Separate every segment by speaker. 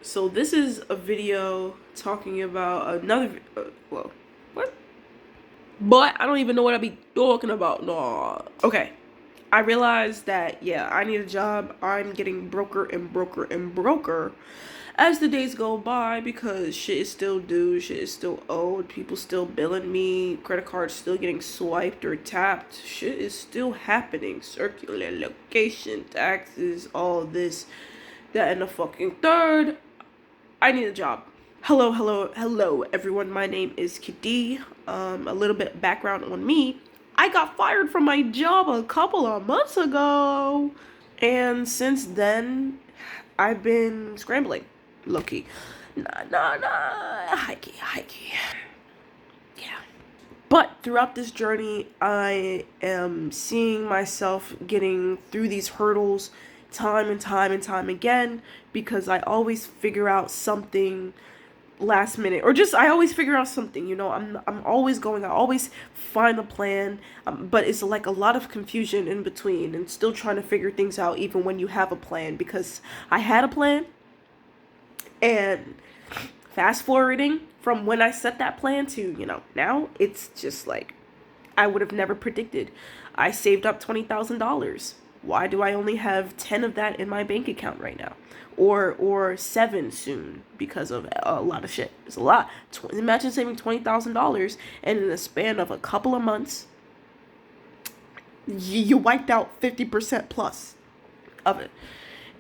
Speaker 1: So this is a video talking about well, what? But I don't even know what I be talking about. No. Okay. I realized that, yeah, I need a job. I'm getting broker and broker and broker as the days go by because shit is still due, shit is still owed, people still billing me, credit cards still getting swiped or tapped, shit is still happening, circular location, taxes, all this, that, and the fucking third. I need a job. Hello, hello, hello, everyone. My name is Kidi. A little bit background on me. I got fired from my job a couple of months ago. And since then, I've been scrambling. Low key. Nah. High key. Yeah. But throughout this journey, I am seeing myself getting through these hurdles time and time and time again because I always figure out something last minute, or just I always figure out something, I'm always going, I always find a plan, but it's like a lot of confusion in between and still trying to figure things out even when you have a plan, because I had a plan, and fast forwarding from when I set that plan to now, it's just like I would have never predicted. I saved up $20,000. Why do I only have 10 of that in my bank account right now? Or 7 soon because of a lot of shit. It's a lot. Imagine saving $20,000 and in the span of a couple of months, you wiped out 50% plus of it.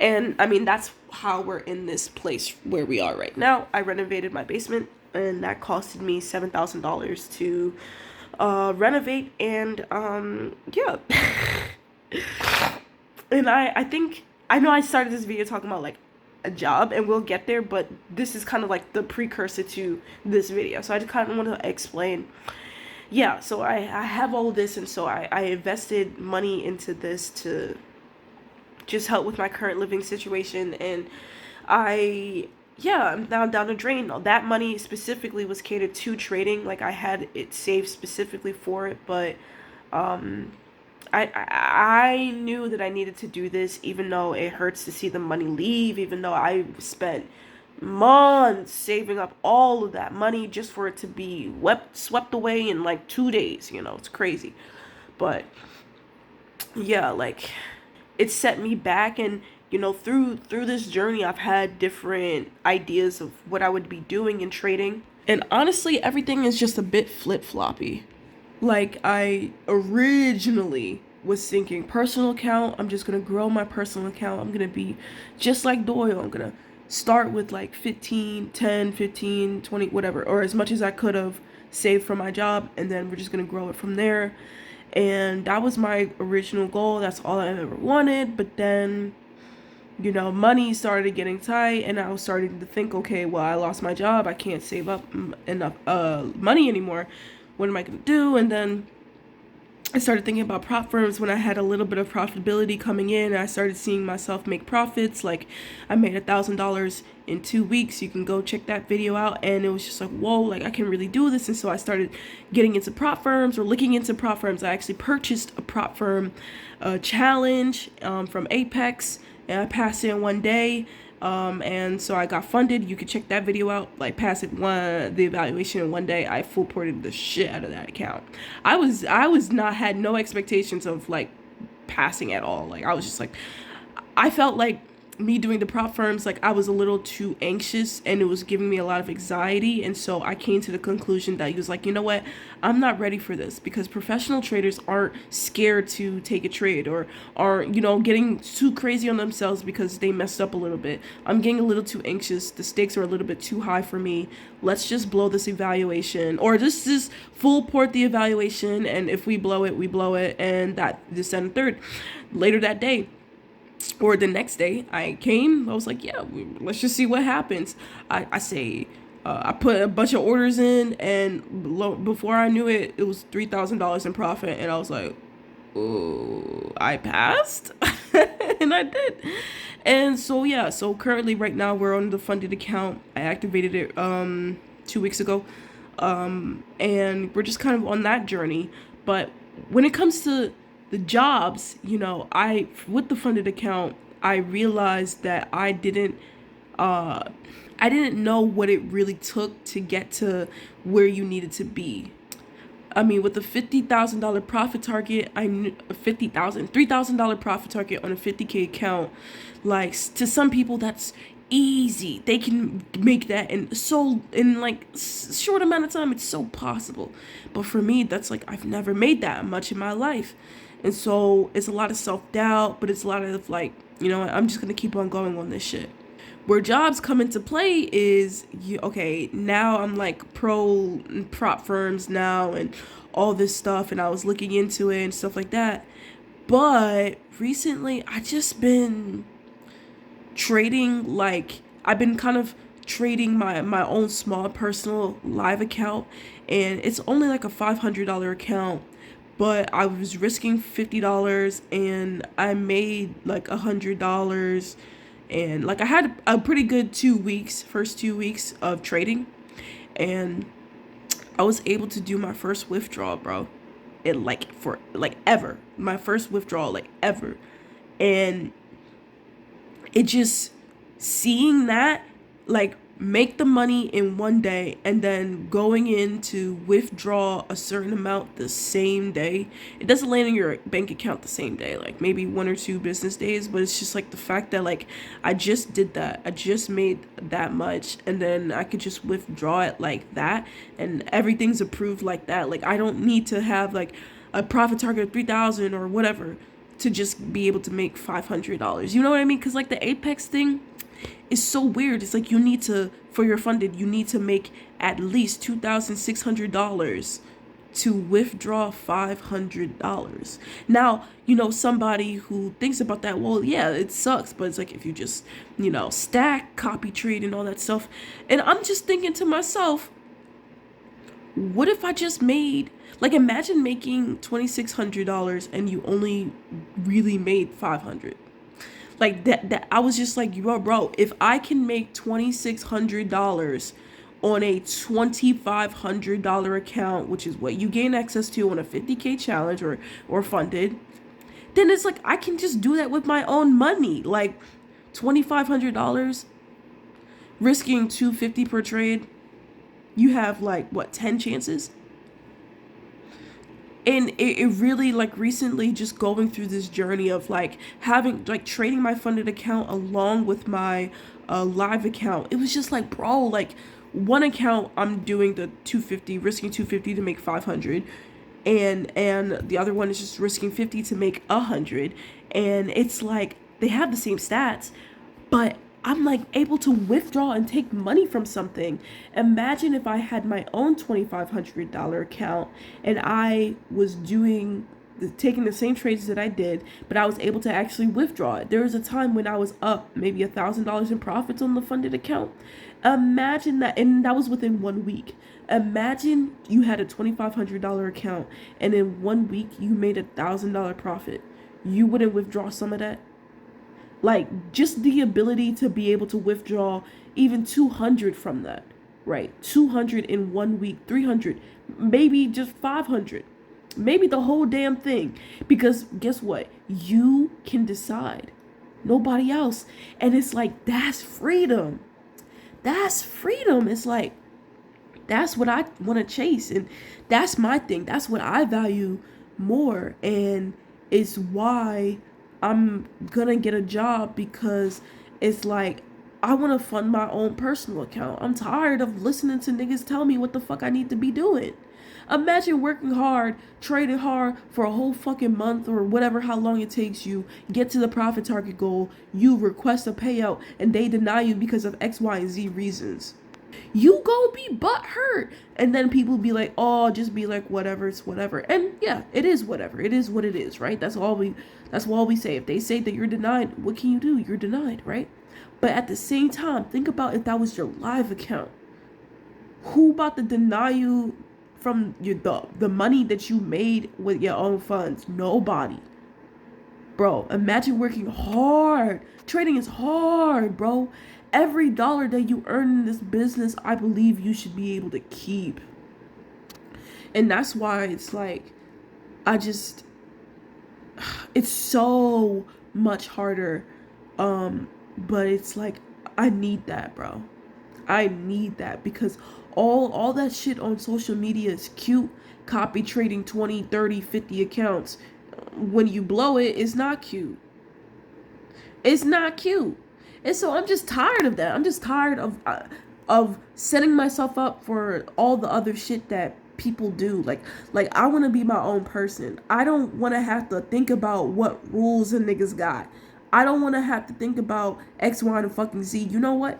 Speaker 1: And I mean, that's how we're in this place where we are right now. I renovated my basement, and that costed me $7,000 to renovate, and yeah. And I think I know I started this video talking about like a job, and we'll get there, but this is kind of like the precursor to this video, so I just kind of want to explain. Yeah, so I have all this, and so I invested money into this to just help with my current living situation, and I'm now down the drain. That money specifically was catered to trading, like I had it saved specifically for it, but um I knew that I needed to do this, even though it hurts to see the money leave, even though I spent months saving up all of that money just for it to be swept away in like 2 days. It's crazy. But yeah, like it set me back, and through this journey I've had different ideas of what I would be doing in trading. And honestly, everything is just a bit flip-floppy. Like, I originally was thinking personal account, I'm just gonna grow my personal account. I'm gonna be just like Doyle. I'm gonna start with like 15, 10, 15, 20, whatever, or as much as I could have saved from my job, and then we're just gonna grow it from there. And that was my original goal. That's all I ever wanted. But then, money started getting tight, and I was starting to think, okay, well, I lost my job. I can't save up enough money anymore. What am I going to do? And then I started thinking about prop firms when I had a little bit of profitability coming in. I started seeing myself make profits. Like, I made $1,000 in 2 weeks. You can go check that video out. And it was just like, whoa, like I can really do this. And so I started getting into prop firms, or looking into prop firms. I actually purchased a prop firm challenge from Apex, and I passed it in one day. And so I got funded. You can check that video out. Like, pass it the evaluation in one day. I full ported the shit out of that account. I was not had no expectations of like passing at all. Like, I was just like, I felt like me doing the prop firms, like I was a little too anxious, and it was giving me a lot of anxiety. And so I came to the conclusion that he was like, you know what, I'm not ready for this, because professional traders aren't scared to take a trade, or are getting too crazy on themselves because they messed up a little bit. I'm getting a little too anxious. The stakes are a little bit too high for me. Let's just blow this evaluation, or just full port the evaluation, and if we blow it, we blow it. And that this and third. Later that day, or the next day, I was like, yeah, let's just see what happens. I put a bunch of orders in, and before I knew it, it was $3,000 in profit. And I was like, oh, I passed. And I did. And so, yeah, so currently right now we're on the funded account. I activated it 2 weeks ago. And we're just kind of on that journey. But when it comes to the jobs, with the funded account, I realized that I didn't uh I didn't know what it really took to get to where you needed to be. I mean, with a $50,000 profit target, I knew $3,000 profit target on a 50K account. Like, to some people, that's easy. They can make that in like short amount of time. It's so possible. But for me, that's like, I've never made that much in my life. And so it's a lot of self-doubt, but it's a lot of like, I'm just going to keep on going on this shit. Where jobs come into play is okay, now I'm like pro prop firms now and all this stuff, and I was looking into it and stuff like that. But recently I just been trading, like I've been kind of trading my own small personal live account, and it's only like a $500 account, but I was risking $50 and I made like $100. And like I had a pretty good 2 weeks, first 2 weeks of trading, and I was able to do my first withdrawal, bro. It like for like ever. My first withdrawal like ever. And it just, seeing that, like, make the money in one day and then going in to withdraw a certain amount the same day. It doesn't land in your bank account the same day, like maybe 1 or 2 business days, but it's just like the fact that like I just did that. I just made that much, and then I could just withdraw it like that, and everything's approved like that. Like I don't need to have like a profit target of 3,000 or whatever to just be able to make $500. You know what I mean? Because like the Apex thing is so weird. It's like you need to, for your funded, you need to make at least $2,600 to withdraw $500. Now, somebody who thinks about that, well, yeah, it sucks, but it's like if you just, stack, copy trade, and all that stuff. And I'm just thinking to myself, what if I just made, like, imagine making $2,600 and you only really made 500. Like that I was just like, bro, if I can make $2,600 on a $2,500 account, which is what you gain access to on a 50K challenge or funded, then it's like I can just do that with my own money. Like $2,500, risking $250 per trade, you have like what, 10 chances? And it really, like, recently just going through this journey of like having like trading my funded account along with my live account, it was just like, bro, like one account I'm doing the 250, risking 250 to make 500, and the other one is just risking 50 to make 100. And it's like they have the same stats, but I'm like able to withdraw and take money from something. Imagine if I had my own $2,500 account and I was taking the same trades that I did, but I was able to actually withdraw it. There was a time when I was up maybe $1,000 in profits on the funded account. Imagine that, and that was within 1 week. Imagine you had a $2,500 account and in 1 week you made $1,000 profit. You wouldn't withdraw some of that? Like, just the ability to be able to withdraw even 200 from that, right? 200 in 1 week, 300, maybe just 500, maybe the whole damn thing. Because guess what? You can decide. Nobody else. And it's like, that's freedom. That's freedom. It's like, that's what I want to chase. And that's my thing. That's what I value more. And it's why I'm gonna get a job, because it's like I want to fund my own personal account. I'm tired of listening to niggas tell me what the fuck I need to be doing. Imagine working hard, trading hard for a whole fucking month or whatever, how long it takes you, get to the profit target goal, you request a payout, and they deny you because of X, Y, and Z reasons. You go be butthurt, and then people be like, oh, just be like, whatever, it's whatever. And yeah, it is whatever. It is what it is, right? That's all we say. If they say that you're denied, what can you do? You're denied, right? But at the same time, think about if that was your live account. Who about to deny you from the money that you made with your own funds? Nobody. Bro, imagine working hard. Trading is hard, bro. Every dollar that you earn in this business, I believe you should be able to keep. And that's why it's like, it's so much harder. But it's like, I need that, bro. I need that because all that shit on social media is cute. Copy trading 20, 30, 50 accounts. When you blow it, it's not cute. It's not cute. And so I'm just tired of that. I'm just tired of setting myself up for all the other shit that people do. Like I want to be my own person. I don't want to have to think about what rules a niggas got. I don't want to have to think about X, Y, and fucking Z. You know what?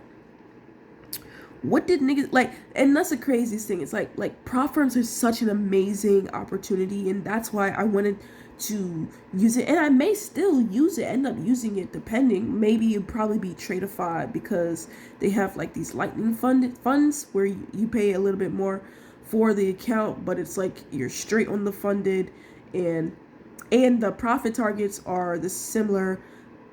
Speaker 1: What did niggas like? And that's the craziest thing. It's like prop firms are such an amazing opportunity, and that's why I wanted to use it, and I may still use it, end up using it, depending. Maybe it'd probably be Tradeify because they have like these lightning funds where you pay a little bit more for the account, but it's like you're straight on the funded, and the profit targets are the similar,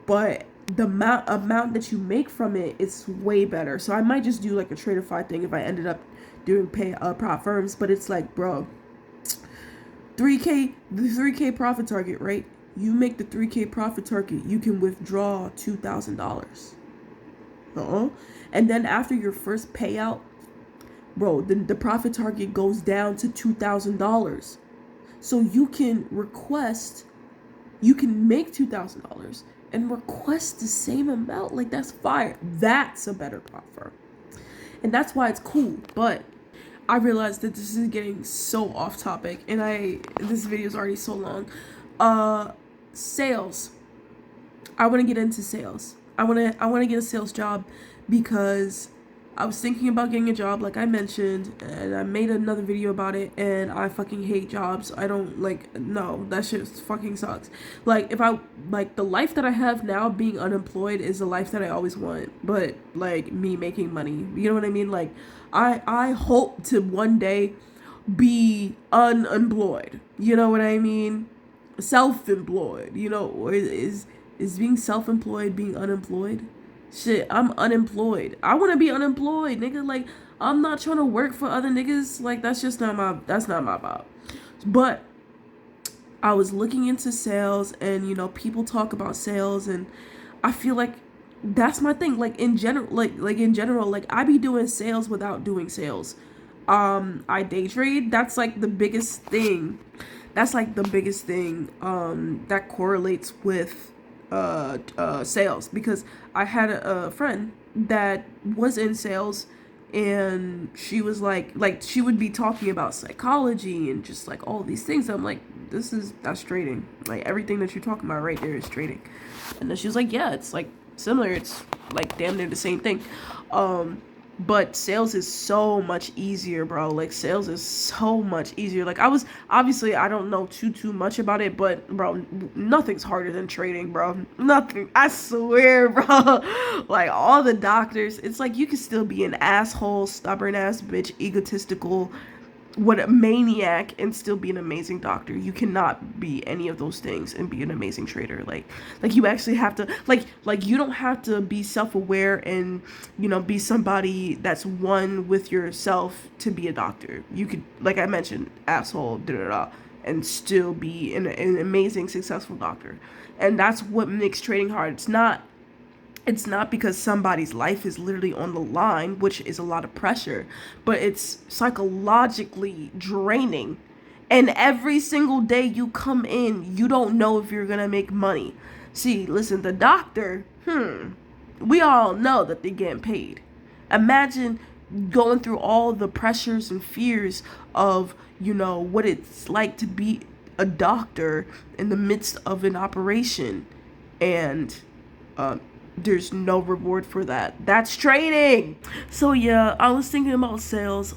Speaker 1: but the amount that you make from it is way better. So I might just do like a Tradeify thing if I ended up doing pay prop firms, but it's like, bro, 3K, the 3K profit target, right? You make the 3K profit target, you can withdraw $2,000. And then after your first payout, bro, the profit target goes down to $2,000. So you can make $2,000 and request the same amount. Like, that's fire. That's a better prop firm. And that's why it's cool. But I realized that this is getting so off topic, and this video is already so long. Sales. I want to get into sales. I want to get a sales job because I was thinking about getting a job, like I mentioned, and I made another video about it, and I fucking hate jobs. I don't no, that shit fucking sucks. Like, the life that I have now, being unemployed, is the life that I always want, but, like, me making money, you know what I mean? Like, I hope to one day be unemployed, you know what I mean? Self-employed, you know, or is being self-employed being unemployed? Shit, I'm unemployed. I want to be unemployed, nigga. Like, I'm not trying to work for other niggas. Like, that's not my vibe. But I was looking into sales, and, you know, people talk about sales, and I feel like that's my thing. Like, in general, like I be doing sales without doing sales. I day trade. That's like the biggest thing. That correlates with sales, because I had a friend that was in sales, and she was like she would be talking about psychology and just like all these things. I'm like, that's trading. Like, everything that you're talking about right there is trading. And then she was like, yeah, it's like similar. It's like damn near the same thing. But sales is so much easier, bro. Like, sales is so much easier. Like, I don't know too much about it, but, bro, nothing's harder than trading, bro. Nothing. I swear, bro. Like, all the doctors, it's like you can still be an asshole, stubborn ass bitch, egotistical, what a maniac, and still be an amazing doctor. You cannot be any of those things and be an amazing trader. Like you actually have to, like you don't have to be self-aware and, you know, be somebody that's one with yourself to be a doctor. You could, like I mentioned, asshole, and still be an amazing, successful doctor. And that's what makes trading hard. It's not because somebody's life is literally on the line, which is a lot of pressure, but it's psychologically draining. And every single day you come in, you don't know if you're gonna make money. See, listen, the doctor, we all know that they're getting paid. Imagine going through all the pressures and fears of, you know, what it's like to be a doctor in the midst of an operation, and there's no reward for that. That's trading. So yeah, I was thinking about sales.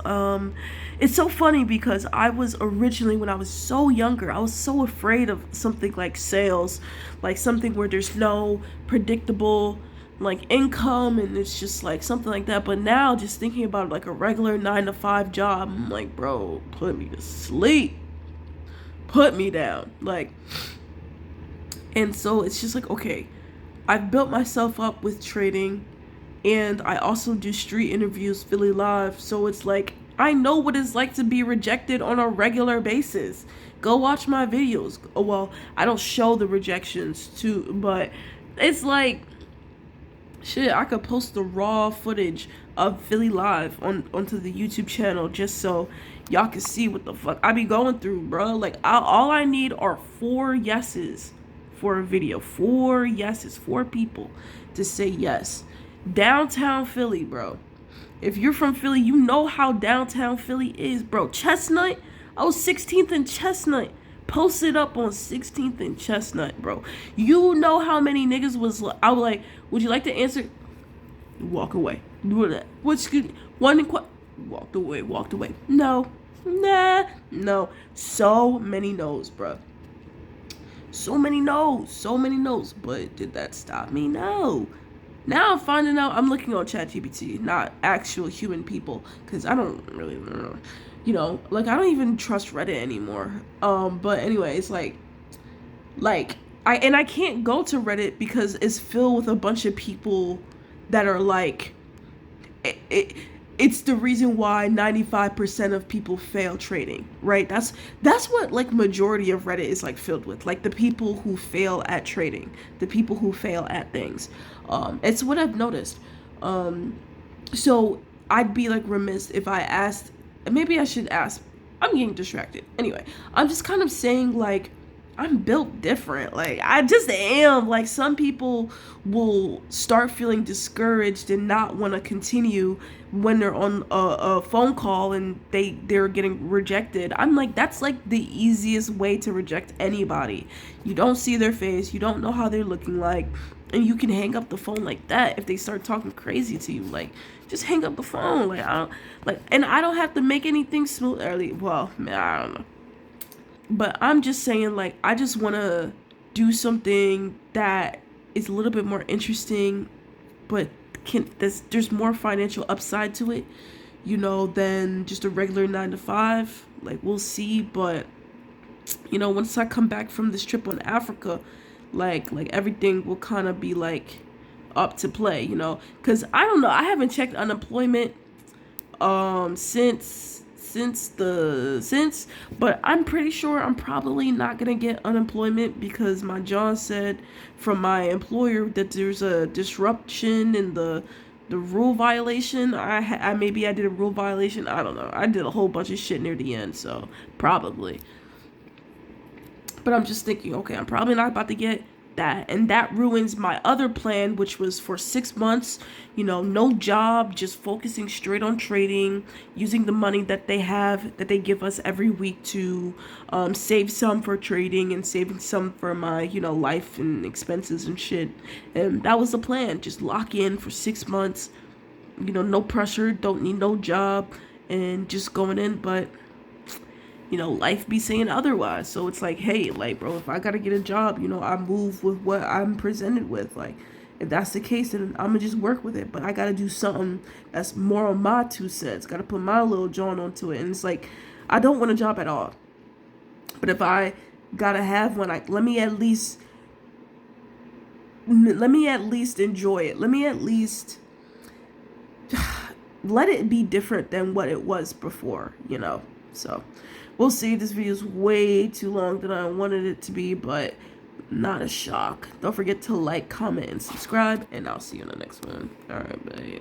Speaker 1: It's so funny because I was originally, when I was so younger, I was so afraid of something like sales, like something where there's no predictable like income, and it's just like something like that. But now, just thinking about like a regular 9-to-5 job, I'm like, bro, put me to sleep, put me down, like. And so it's just like, okay, I've built myself up with trading, and I also do street interviews, Philly Live. So it's like, I know what it's like to be rejected on a regular basis. Go watch my videos. Well, I don't show the rejections too, but it's like, Shit, I could post the raw footage of Philly Live onto the YouTube channel just so y'all can see what the fuck I be going through, bro. Like, all I need are 4 yeses for a video. 4 yeses, 4 people to say yes. Downtown Philly, bro. If you're from Philly, you know how downtown Philly is, bro. Chestnut, I was 16th and Chestnut. Posted up on 16th and Chestnut, bro. You know how many niggas was. I was like, would you like to answer? Walk away. What's good? Walked away. Walked away. No, nah, no. So many no's, bro. So many no's. So many no's. But did that stop me? No. Now I'm finding out I'm looking on ChatGPT, not actual human people, because I don't really know. You know, like I don't even trust Reddit anymore. But anyways, like I can't go to Reddit because it's filled with a bunch of people that are like it's the reason why 95% of people fail trading, right? That's what like majority of Reddit is like filled with, like the people who fail at trading, the people who fail at things. It's what I've noticed. So I'd be like remiss if I asked, maybe I should ask, I'm getting distracted. Anyway, I'm just kind of saying like I'm built different. Like I just am. Like some people will start feeling discouraged and not want to continue when they're on a phone call and they're getting rejected. I'm like, that's like the easiest way to reject anybody. You don't see their face, you don't know how they're looking like, and you can hang up the phone like that if they start talking crazy to you. Like just hang up the phone. Like I don't like, and I don't have to make anything smooth early. Well, man, I don't know. But I'm just saying, like, I just want to do something that is a little bit more interesting, but there's more financial upside to it, you know, than just a regular 9 to 5. Like, we'll see. But, you know, once I come back from this trip on Africa, like everything will kind of be like up to play, you know, because I don't know. I haven't checked unemployment since but I'm pretty sure I'm probably not gonna get unemployment because my John said from my employer that there's a disruption in the rule violation. I maybe I did a rule violation. I don't know. I did a whole bunch of shit near the end, so probably. But I'm just thinking, okay, I'm probably not about to get that. And that ruins my other plan, which was for 6 months, you know, no job, just focusing straight on trading, using the money that they give us every week to save some for trading and saving some for my, you know, life and expenses and shit. And that was the plan. Just lock in for 6 months, you know, no pressure, don't need no job, and just going in. But you know, life be saying otherwise. So it's like, hey, like, bro, if I gotta get a job, you know, I move with what I'm presented with. Like, if that's the case, then I'm gonna just work with it. But I gotta do something that's more on my 2 cents. Gotta put my little John onto it. And it's like, I don't want a job at all. But if I gotta have one, let me at least enjoy it. Let me at least let it be different than what it was before, you know. So we'll see. This video is way too long than I wanted it to be, but not a shock. Don't forget to like, comment, and subscribe, and I'll see you in the next one. All right, bye.